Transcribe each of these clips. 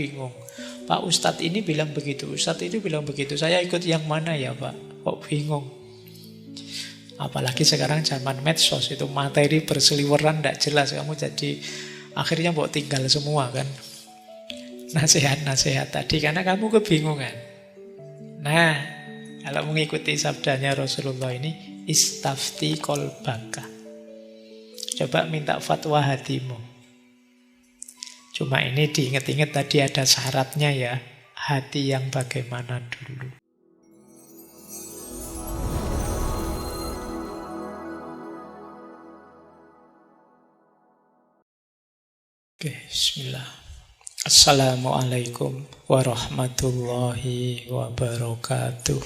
bingung. Pak Ustadz ini bilang begitu, Ustadz itu bilang begitu. Saya ikut yang mana ya Pak? Kok bingung? Apalagi sekarang zaman medsos itu materi berseliweran tidak jelas. Kamu jadi akhirnya mau tinggal semua kan. Nasihat-nasihat tadi karena kamu kebingungan. Nah, kalau mengikuti sabdanya Rasulullah ini, istafti kolbaka. Coba minta fatwa hatimu. Cuma ini diingat-ingat tadi ada syaratnya ya. Hati yang bagaimana dulu. Oke, bismillah. Assalamualaikum warahmatullahi wabarakatuh.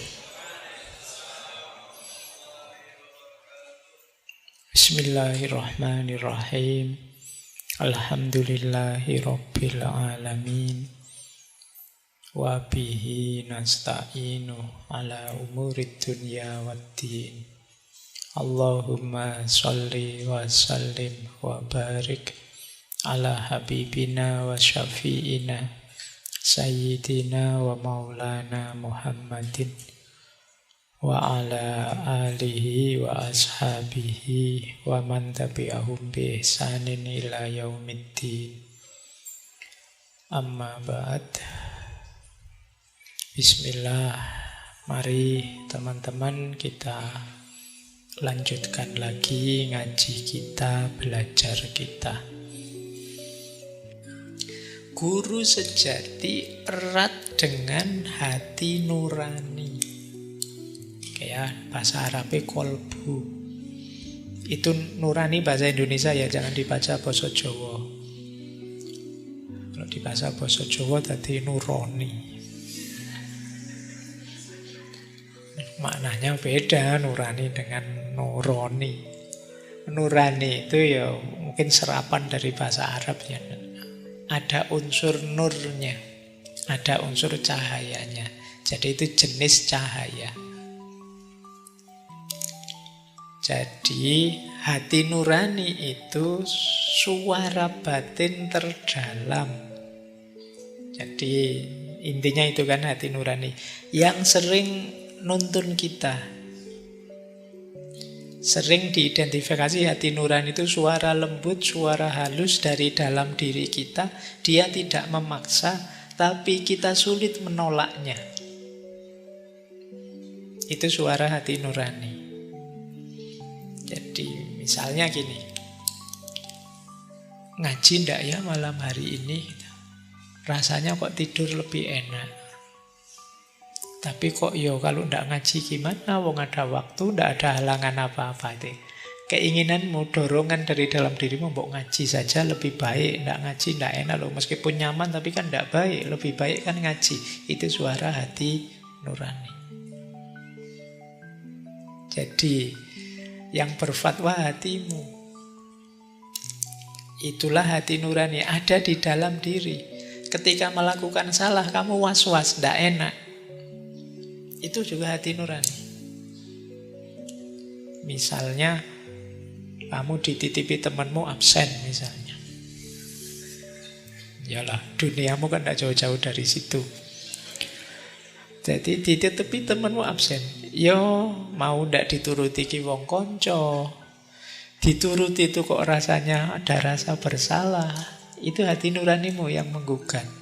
Bismillahirrahmanirrahim. Alhamdulillahi rabbil alamin. Wa bihi nasta'inu ala umurid dunya waddin. Allahumma salli wa sallim wa barik ala habibina wa syafi'ina sayyidina wa maulana Muhammadin wa ala alihi wa ashabihi wa man tabi'ahum bi ihsanin ila yaumiddin. Amma ba'd. Bismillah. Mari teman-teman kita lanjutkan lagi ngaji kita, belajar kita. Guru sejati erat dengan hati nurani. Kayak bahasa Arabnya kolbu. Itu nurani bahasa Indonesia ya, jangan dibaca bahasa Jawa. Kalau dibaca bahasa Jawa tadi nurani. Maknanya beda nurani dengan nurani. Nurani itu ya mungkin serapan dari bahasa Arab ya. Ada unsur nurnya, ada unsur cahayanya. Jadi itu jenis cahaya. Jadi hati nurani itu suara batin terdalam. Jadi intinya itu kan hati nurani yang sering nuntun kita. Sering diidentifikasi hati nurani itu suara lembut, suara halus dari dalam diri kita. Dia tidak memaksa, tapi kita sulit menolaknya. Itu suara hati nurani. Jadi misalnya gini, ngaji ndak ya malam hari ini? Rasanya kok tidur lebih enak. Tapi kok kalau ndak ngaji gimana? Wong ada waktu, ndak ada halangan apa-apa itu. Keinginanmu, dorongan dari dalam dirimu, mau ngaji saja lebih baik. Ndak ngaji ndak enak loh. Meskipun nyaman tapi kan ndak baik. Lebih baik kan ngaji. Itu suara hati nurani. Jadi yang berfatwa hatimu. Itulah hati nurani. Ada di dalam diri. Ketika melakukan salah, kamu was-was, ndak enak. Itu juga hati nurani. Misalnya kamu dititipi temanmu absen misalnya. Yalah, duniamu kan tidak jauh-jauh dari situ. Jadi dititipi temanmu absen. Yo, mau tidak dituruti ki wong konco. Dituruti itu kok rasanya ada rasa bersalah. Itu hati nuranimu yang menggugat.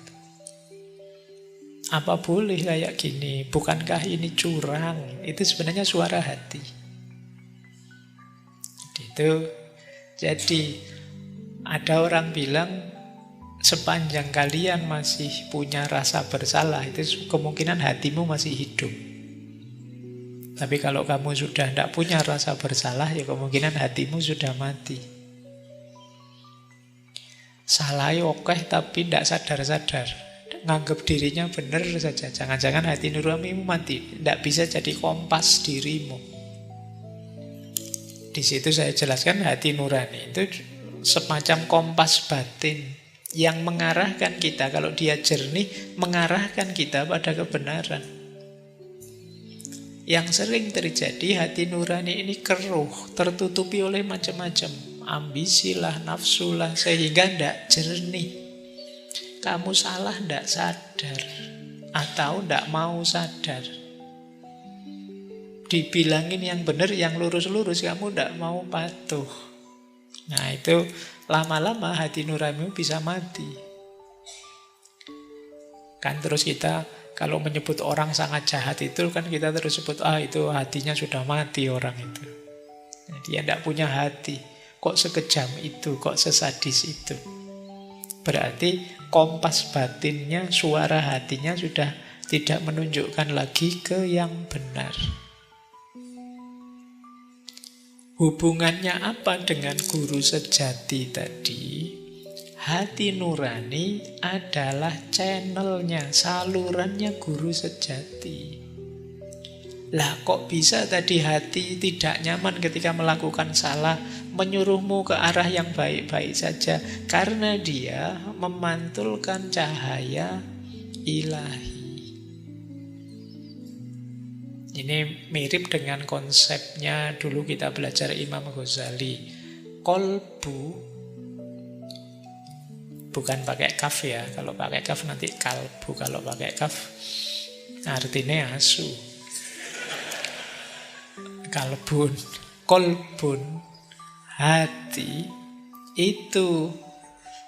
Apa boleh kayak gini? Bukankah ini curang? Itu sebenarnya suara hati. Jadi ada orang bilang sepanjang kalian masih punya rasa bersalah, itu kemungkinan hatimu masih hidup. Tapi kalau kamu sudah tidak punya rasa bersalah, ya kemungkinan hatimu sudah mati. Salah oke tapi tidak sadar-sadar. Nganggap dirinya benar saja. Jangan-jangan hati nuranimu mati. Tidak bisa jadi kompas dirimu. Di situ saya jelaskan hati nurani itu semacam kompas batin yang mengarahkan kita. Kalau dia jernih, mengarahkan kita pada kebenaran. Yang sering terjadi hati nurani ini keruh, tertutupi oleh macam-macam ambisi lah, nafsu lah, sehingga tidak jernih. Kamu salah ndak sadar atau ndak mau sadar. Dibilangin yang benar, yang lurus-lurus, kamu ndak mau patuh. Nah itu lama-lama hati nuranimu bisa mati. Kan terus kita kalau menyebut orang sangat jahat itu kan kita terus sebut, itu hatinya sudah mati orang itu. Dia ndak punya hati. Kok sekejam itu, kok sesadis itu. Berarti kompas batinnya, suara hatinya sudah tidak menunjukkan lagi ke yang benar. Hubungannya apa dengan guru sejati tadi? Hati nurani adalah channelnya, salurannya guru sejati. Lah kok bisa tadi hati tidak nyaman ketika melakukan salah, menyuruhmu ke arah yang baik-baik saja? Karena dia memantulkan cahaya ilahi. Ini mirip dengan konsepnya dulu kita belajar Imam Ghazali. Kolbu, bukan pakai kaf ya. Kalau pakai kaf nanti kalbu. Kalau pakai kaf artinya asu. Kalbun, kolbun, hati itu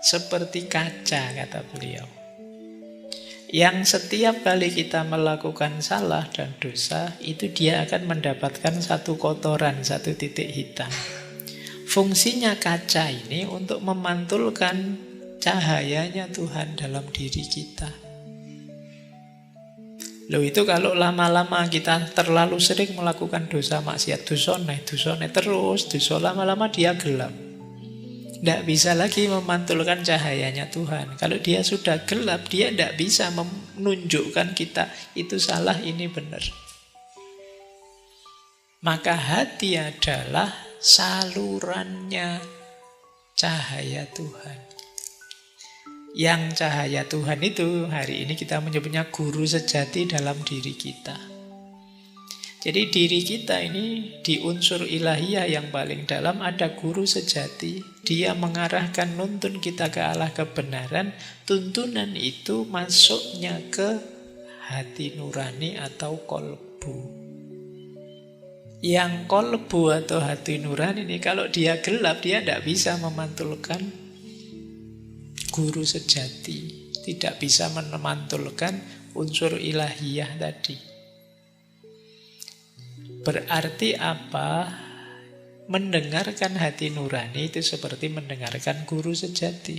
seperti kaca, kata beliau. Yang setiap kali kita melakukan salah dan dosa, itu dia akan mendapatkan satu kotoran, satu titik hitam. Fungsinya kaca ini untuk memantulkan cahayanya Tuhan dalam diri kita. Loh itu kalau lama-lama kita terlalu sering melakukan dosa maksiat, dosone terus, dosa lama-lama dia gelap. Tidak bisa lagi memantulkan cahayanya Tuhan. Kalau dia sudah gelap, dia tidak bisa menunjukkan kita itu salah, ini benar. Maka hati adalah salurannya cahaya Tuhan. Yang cahaya Tuhan itu hari ini kita menyebutnya guru sejati dalam diri kita. Jadi diri kita ini di unsur ilahiyah yang paling dalam ada guru sejati. Dia mengarahkan, nuntun kita ke arah kebenaran. Tuntunan itu masuknya ke hati nurani atau kolbu. Yang kolbu atau hati nurani ini kalau dia gelap, dia tidak bisa memantulkan guru sejati, tidak bisa memantulkan unsur ilahiyah tadi. Berarti apa? Mendengarkan hati nurani itu seperti mendengarkan guru sejati.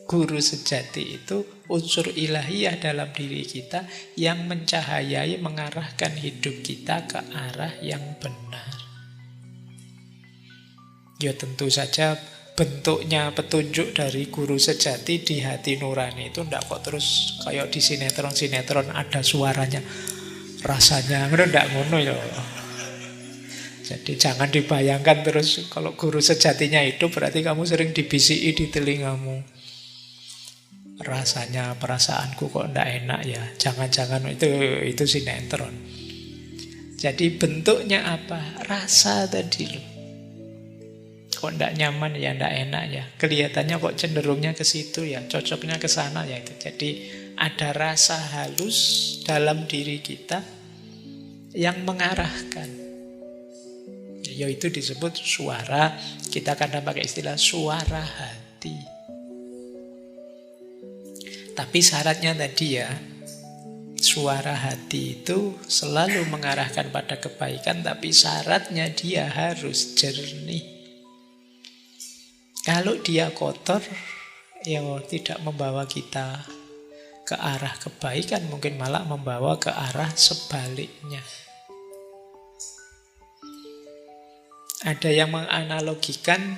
Guru sejati itu unsur ilahiyah dalam diri kita yang mencahayai, mengarahkan hidup kita ke arah yang benar. Ya tentu saja bentuknya petunjuk dari guru sejati di hati nurani itu ndak kok terus kayak di sinetron-sinetron ada suaranya, rasanya ndak ngono ya. Jadi jangan dibayangkan terus kalau guru sejatinya itu berarti kamu sering dibisiki di telingamu. Rasanya, perasaanku kok ndak enak ya. Jangan-jangan itu sinetron. Jadi bentuknya apa? Rasa tadi loh. Kok ndak nyaman ya, ndak enak ya. Kelihatannya kok cenderungnya ke situ ya, cocoknya ke sana ya itu. Jadi ada rasa halus dalam diri kita yang mengarahkan. Yaitu disebut suara, kita kadang pakai istilah suara hati. Tapi syaratnya tadi ya, suara hati itu selalu mengarahkan pada kebaikan, tapi syaratnya dia harus jernih. Kalau dia kotor, ya tidak membawa kita ke arah kebaikan, mungkin malah membawa ke arah sebaliknya. Ada yang menganalogikan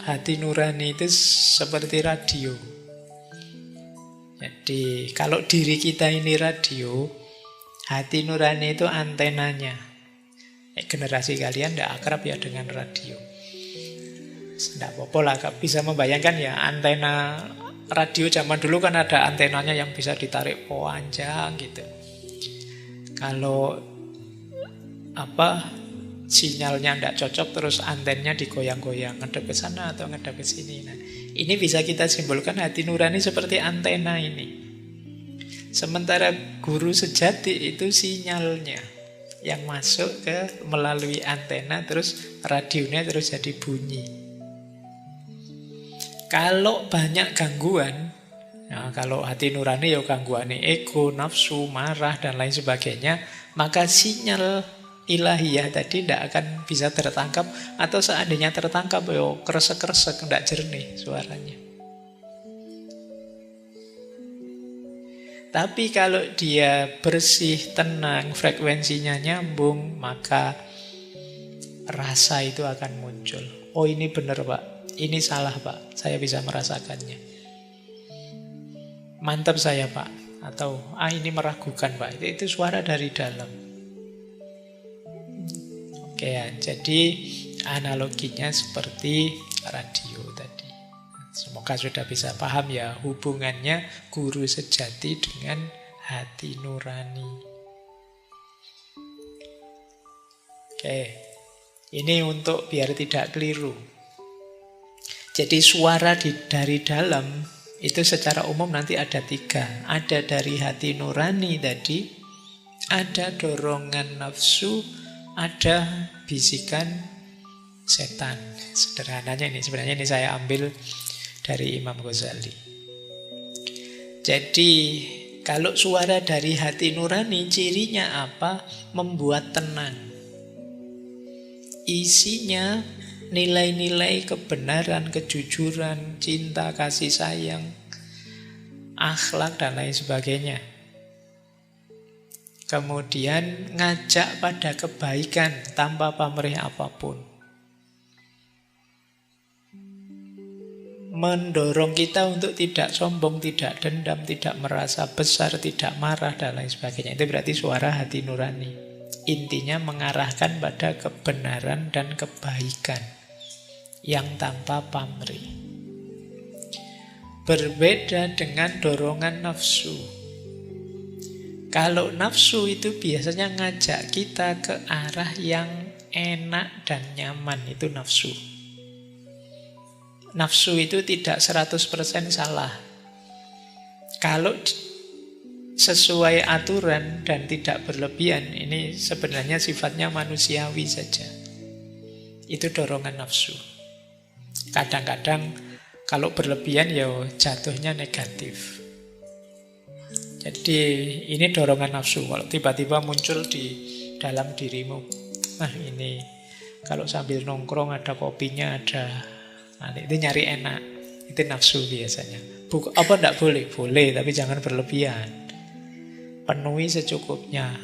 hati nurani itu seperti radio. Jadi kalau diri kita ini radio, hati nurani itu antenanya. Generasi kalian tidak akrab ya dengan radio. Tidak apa-apa lah, bisa membayangkan ya antena radio zaman dulu kan ada antenanya yang bisa ditarik panjang gitu. Kalau sinyalnya tidak cocok terus antennya digoyang-goyang, ngedep ke sana atau ngedep ke sini. Nah, Ini bisa kita simpulkan hati nurani seperti antena ini. Sementara guru sejati itu sinyalnya yang masuk ke melalui antena, terus radionya terus jadi bunyi. Kalau banyak gangguan, nah kalau hati nurani ya gangguan ego, nafsu, marah dan lain sebagainya, maka sinyal ilahiyah tadi tidak akan bisa tertangkap, atau seandainya tertangkap ya kresek-kresek, tidak jernih suaranya. Tapi kalau dia bersih, tenang, frekuensinya nyambung, maka rasa itu akan muncul. Oh ini benar Pak, ini salah Pak, saya bisa merasakannya. Mantap saya Pak, atau ini meragukan Pak, itu suara dari dalam. Oke ya, jadi analoginya seperti radio tadi. Semoga sudah bisa paham ya hubungannya guru sejati dengan hati nurani. Oke, ini untuk biar tidak keliru. Jadi suara dari dalam itu secara umum nanti ada 3. Ada dari hati nurani tadi, ada dorongan nafsu, ada bisikan setan. Sederhananya ini, sebenarnya ini saya ambil dari Imam Ghazali. Jadi kalau suara dari hati nurani cirinya apa? Membuat tenang. Isinya nilai-nilai kebenaran, kejujuran, cinta, kasih sayang, akhlak dan lain sebagainya. Kemudian ngajak pada kebaikan tanpa pamrih apapun. Mendorong kita untuk tidak sombong, tidak dendam, tidak merasa besar, tidak marah, dan lain sebagainya. Itu berarti suara hati nurani. Intinya mengarahkan pada kebenaran dan kebaikan yang tanpa pamrih. Berbeda dengan dorongan nafsu. Kalau nafsu itu biasanya ngajak kita ke arah yang enak dan nyaman, itu nafsu. Nafsu itu tidak 100% salah. Kalau sesuai aturan dan tidak berlebihan, ini sebenarnya sifatnya manusiawi saja. Itu dorongan nafsu. Kadang-kadang kalau berlebihan ya jatuhnya negatif. Jadi ini dorongan nafsu. Kalau tiba-tiba muncul di dalam dirimu, nah ini kalau sambil nongkrong ada kopinya, ada, nah, itu nyari enak. Itu nafsu biasanya. Apa enggak boleh? Boleh, tapi jangan berlebihan. Penuhi secukupnya.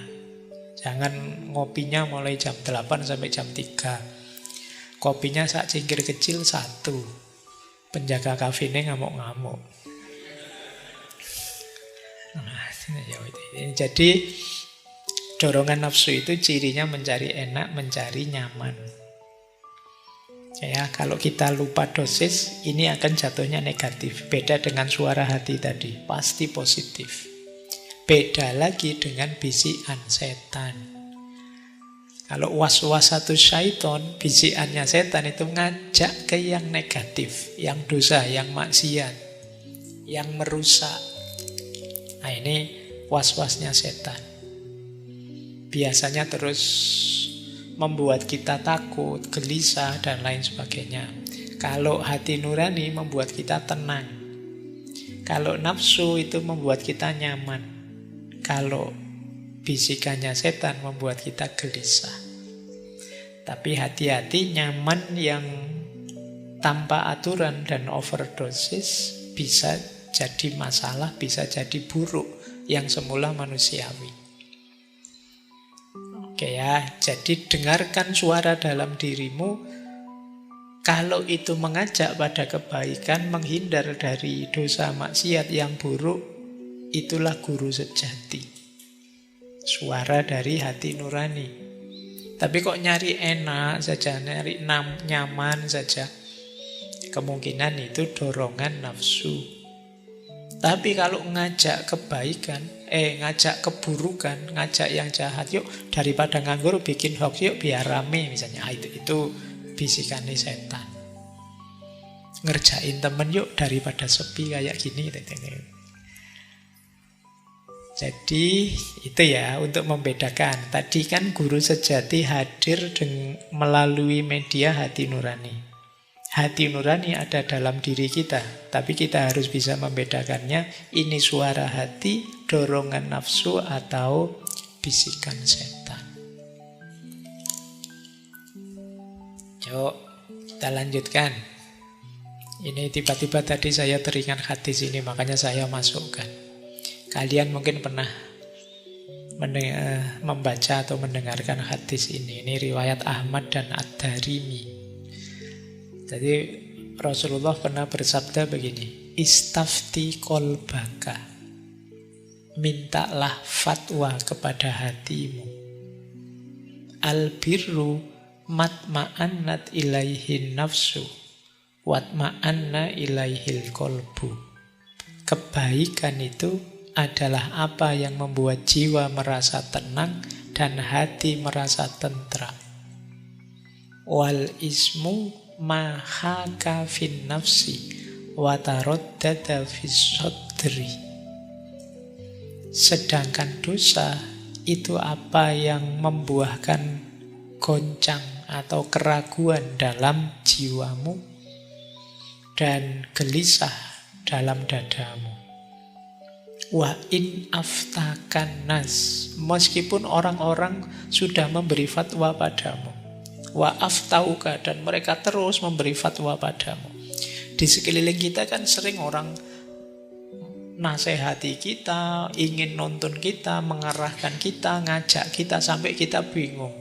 Jangan ngopinya mulai jam 8 sampai jam 3. Kopinya sak cingkir kecil 1. Penjaga kafenya ngamuk-ngamuk. Nah, jadi dorongan nafsu itu cirinya mencari enak, mencari nyaman. Ya, kalau kita lupa dosis, ini akan jatuhnya negatif. Beda dengan suara hati tadi, pasti positif. Beda lagi dengan bisikan setan. Kalau was-wasatu syaiton, bisikannya setan itu ngajak ke yang negatif, yang dosa, yang maksiat, yang merusak. Nah ini was-wasnya setan. Biasanya terus membuat kita takut, gelisah, dan lain sebagainya. Kalau hati nurani membuat kita tenang. Kalau nafsu itu membuat kita nyaman. Kalau bisikannya setan membuat kita gelisah. Tapi hati-hati, nyaman yang tanpa aturan dan overdosis bisa jadi masalah, bisa jadi buruk yang semula manusiawi. Oke ya, jadi dengarkan suara dalam dirimu. Kalau itu mengajak pada kebaikan, menghindar dari dosa maksiat yang buruk, itulah guru sejati. Suara dari hati nurani. Tapi kok nyari enak saja, nyari nyaman saja, kemungkinan itu dorongan nafsu. Tapi kalau ngajak kebaikan, ngajak keburukan, ngajak yang jahat, yuk daripada nganggur bikin hoax, yuk biar rame misalnya, itu bisikan setan. ngerjain temen yuk daripada sepi kayak gini. Jadi itu ya untuk membedakan. Tadi kan guru sejati hadir melalui media hati nurani. Hati nurani ada dalam diri kita, tapi kita harus bisa membedakannya. Ini suara hati, dorongan nafsu, atau bisikan setan. Yuk, kita lanjutkan. Ini tiba-tiba tadi saya teringat hadis ini, makanya saya masukkan. Kalian mungkin pernah membaca atau mendengarkan hadis ini. Ini riwayat Ahmad dan Ad-Darimi. Jadi Rasulullah pernah bersabda begini, istafti kolbaka, mintalah fatwa kepada hatimu. Albirru matma'annat ilaihin nafsu, watma'anna ilaihil kolbu. Kebaikan itu adalah apa yang membuat jiwa merasa tenang dan hati merasa tentram. Wal ismu mahaka fin nafsi wataraddada fis sadri. Sedangkan dosa itu apa yang membuahkan goncang atau keraguan dalam jiwamu dan gelisah dalam dadamu. Wa in aftakan nas, meskipun orang-orang sudah memberi fatwa padamu. Wa aftauka, dan mereka terus memberi fatwa padamu. Di sekeliling kita kan sering orang nasihati kita, ingin nuntun kita, mengarahkan kita, ngajak kita sampai kita bingung.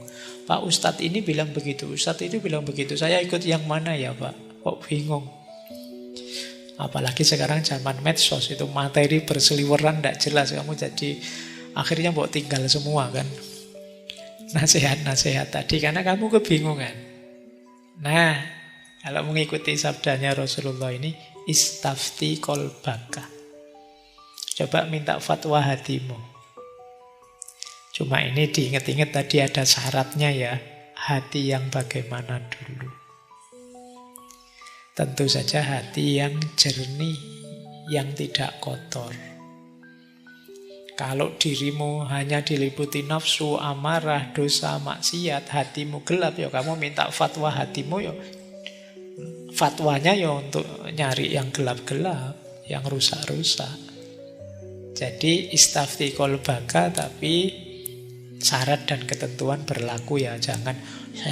Pak Ustadz ini bilang begitu, Ustadz itu bilang begitu, saya ikut yang mana ya Pak? Kok bingung? Apalagi sekarang zaman medsos itu materi berseliweran, tidak jelas, kamu jadi akhirnya mau tinggal semua kan nasihat-nasihat tadi karena kamu kebingungan. Nah, kalau mengikuti sabdanya Rasulullah ini, istafti kolbaka, coba minta fatwa hatimu. Cuma ini diingat-ingat tadi ada syaratnya ya, hati yang bagaimana dulu. Tentu saja hati yang jernih, yang tidak kotor. Kalau dirimu hanya diliputi nafsu, amarah, dosa, maksiat, hatimu gelap, ya kamu minta fatwa hatimu, ya fatwanya ya untuk nyari yang gelap-gelap, yang rusak-rusak. Jadi istafti kolbaka, tapi syarat dan ketentuan berlaku ya. Jangan,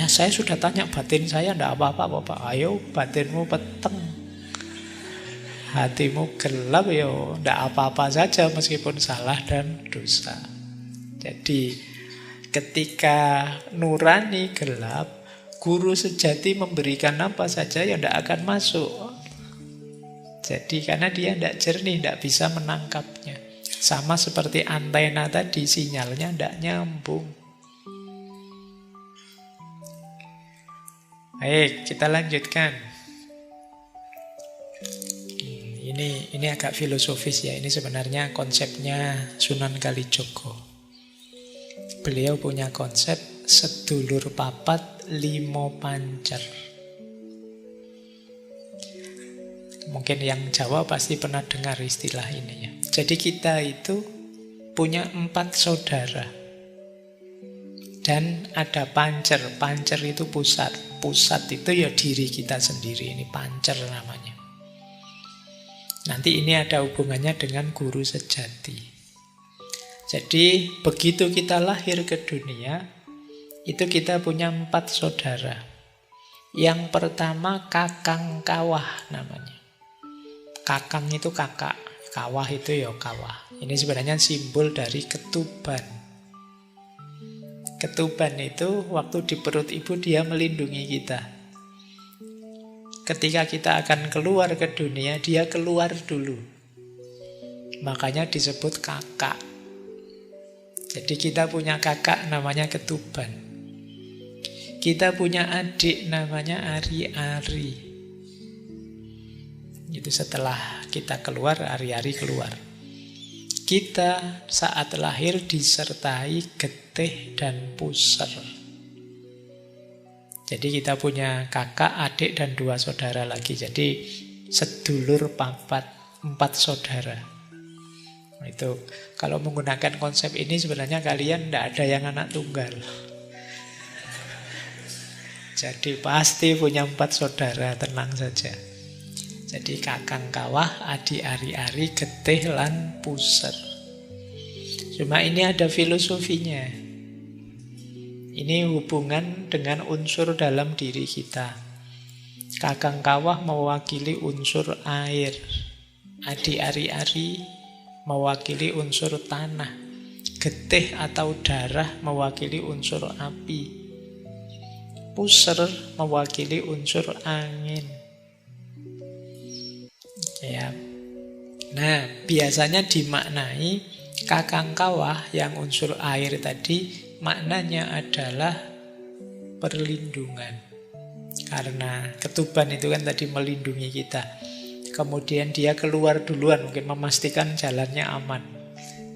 saya sudah tanya batin saya, tidak apa-apa Bapak. Ayo batinmu peteng, hatimu gelap, ya tidak apa-apa saja meskipun salah dan dosa. Jadi ketika nurani gelap, guru sejati memberikan apa saja ya tidak akan masuk. Jadi karena dia tidak jernih, tidak bisa menangkapnya. Sama seperti antena tadi, sinyalnya tidak nyambung. Baik, kita lanjutkan. Ini agak filosofis ya. Ini sebenarnya konsepnya Sunan Kalijogo. Beliau punya konsep sedulur papat limo pancer. Mungkin yang Jawa pasti pernah dengar istilah ini ya. Jadi kita itu punya 4 saudara. Dan ada pancer. Pancer itu pusat. Pusat itu ya diri kita sendiri. Ini pancer namanya. Nanti ini ada hubungannya dengan guru sejati. Jadi begitu kita lahir ke dunia, itu kita punya 4 saudara. Yang pertama kakang kawah namanya. Kakang itu kakak, kawah itu ya kawah. Ini sebenarnya simbol dari ketuban. Ketuban itu waktu di perut ibu dia melindungi kita. Ketika kita akan keluar ke dunia, dia keluar dulu. Makanya disebut kakak. Jadi kita punya kakak namanya ketuban. Kita punya adik namanya ari-ari. Itu setelah kita keluar, ari-ari keluar. Kita saat lahir disertai getih dan puser. Jadi kita punya kakak, adik, dan 2 saudara lagi. Jadi sedulur papat, 4 saudara. Itu kalau menggunakan konsep ini sebenarnya kalian tidak ada yang anak tunggal. Jadi pasti punya 4 saudara, tenang saja. Jadi kakang kawah, adi ari-ari, getih lan puser. Cuma ini ada filosofinya. Ini hubungan dengan unsur dalam diri kita. Kakang kawah mewakili unsur air. Adi ari-ari mewakili unsur tanah. Getih atau darah mewakili unsur api. Puser mewakili unsur angin. Ya. Nah, biasanya dimaknai kakang kawah yang unsur air tadi maknanya adalah perlindungan. Karena ketuban itu kan tadi melindungi kita. Kemudian dia keluar duluan, mungkin memastikan jalannya aman,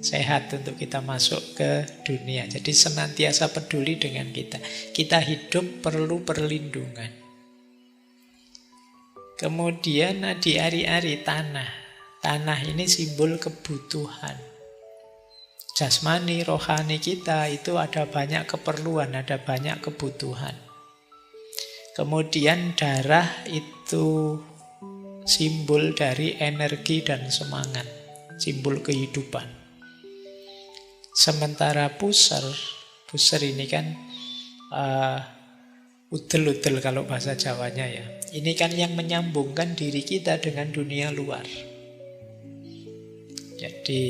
sehat untuk kita masuk ke dunia. Jadi senantiasa peduli dengan kita. Kita hidup perlu perlindungan. Kemudian di ari-ari tanah. Tanah ini simbol kebutuhan. Jasmani, rohani kita itu ada banyak keperluan, ada banyak kebutuhan. Kemudian darah itu simbol dari energi dan semangat, simbol kehidupan. Sementara puser ini kan udel-udel kalau bahasa Jawanya ya. Ini kan yang menyambungkan diri kita dengan dunia luar. Jadi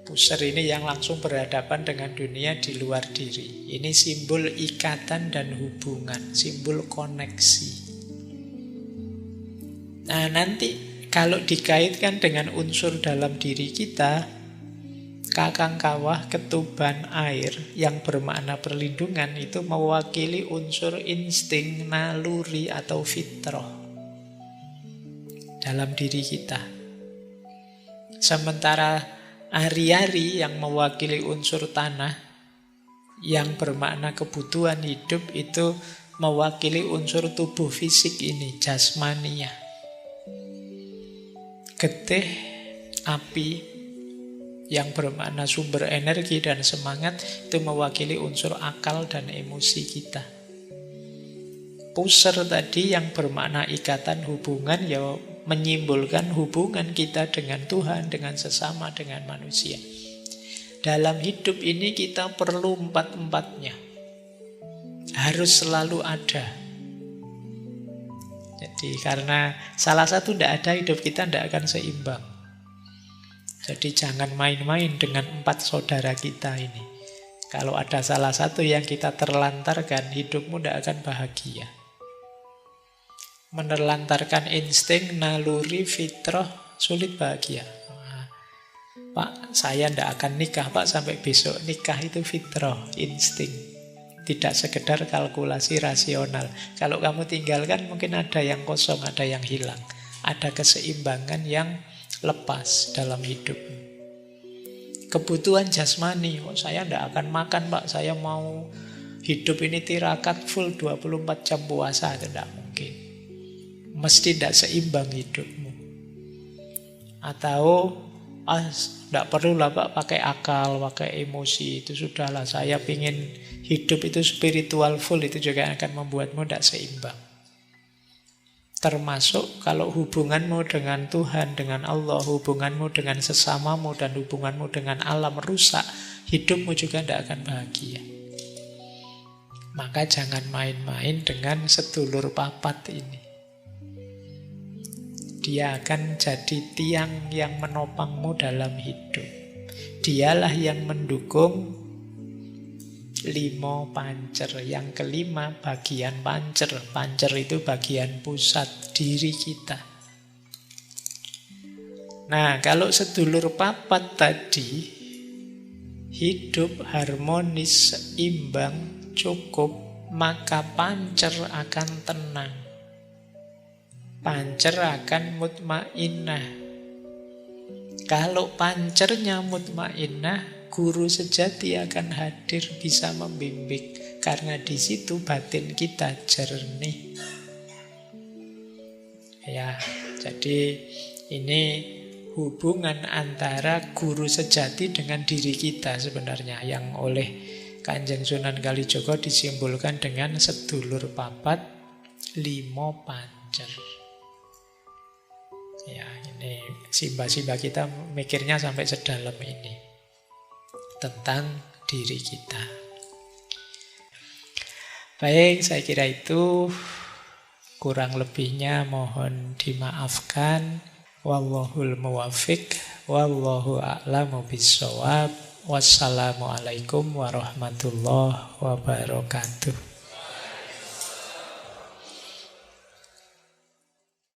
puser ini yang langsung berhadapan dengan dunia di luar diri. Ini simbol ikatan dan hubungan, simbol koneksi. Nah, nanti kalau dikaitkan dengan unsur dalam diri kita, kakang kawah, ketuban, air yang bermakna perlindungan itu mewakili unsur insting, naluri atau fitrah dalam diri kita. Sementara ari-ari yang mewakili unsur tanah yang bermakna kebutuhan hidup itu mewakili unsur tubuh fisik ini, jasmania. Getih, api yang bermakna sumber energi dan semangat itu mewakili unsur akal dan emosi kita. Puser tadi yang bermakna ikatan hubungan ya menyimbolkan hubungan kita dengan Tuhan, dengan sesama, dengan manusia. Dalam hidup ini kita perlu 4-4-nya. Harus selalu ada. Jadi karena salah satu tidak ada, hidup kita tidak akan seimbang. Jadi jangan main-main dengan 4 saudara kita ini. Kalau ada salah satu yang kita terlantarkan, hidupmu tidak akan bahagia. Menelantarkan insting, naluri, fitrah, sulit bahagia. Pak, saya tidak akan nikah, Pak, sampai besok. Nikah itu fitrah, insting. Tidak sekedar kalkulasi rasional. Kalau kamu tinggalkan, mungkin ada yang kosong, ada yang hilang. Ada keseimbangan yang lepas dalam hidup. Kebutuhan jasmani, saya tidak akan makan, Pak. Saya mau hidup ini tirakat full 24 jam puasa. Itu tidak mungkin. Mesti tidak seimbang hidupmu. Atau tidak perlulah Pak pakai akal, pakai emosi. Itu sudahlah, saya ingin hidup itu spiritual full. Itu juga akan membuatmu tidak seimbang. Termasuk kalau hubunganmu dengan Tuhan, dengan Allah, hubunganmu dengan sesamamu, dan hubunganmu dengan alam rusak, hidupmu juga tidak akan bahagia. Maka jangan main-main dengan sedulur papat ini. Dia akan jadi tiang yang menopangmu dalam hidup. Dialah yang mendukung 5 pancer. Yang kelima bagian pancer. Pancer itu bagian pusat diri kita. Nah, kalau sedulur papat tadi hidup harmonis, seimbang, cukup, maka pancer akan tenang. Pancer akan mutmainnah. Kalau pancernya mutmainnah, guru sejati akan hadir bisa membimbing. Karena di situ batin kita jernih. Ya, jadi ini hubungan antara guru sejati dengan diri kita sebenarnya, yang oleh Kanjeng Sunan Kalijaga disimbolkan dengan sedulur papat limo pancer. Ya, ini simba-simba kita mikirnya sampai sedalam ini tentang diri kita. Baik, saya kira itu, kurang lebihnya mohon dimaafkan. Wallahul muwafiq, wallahu a'lamu bissawab. Wassalamualaikum warahmatullahi wabarakatuh.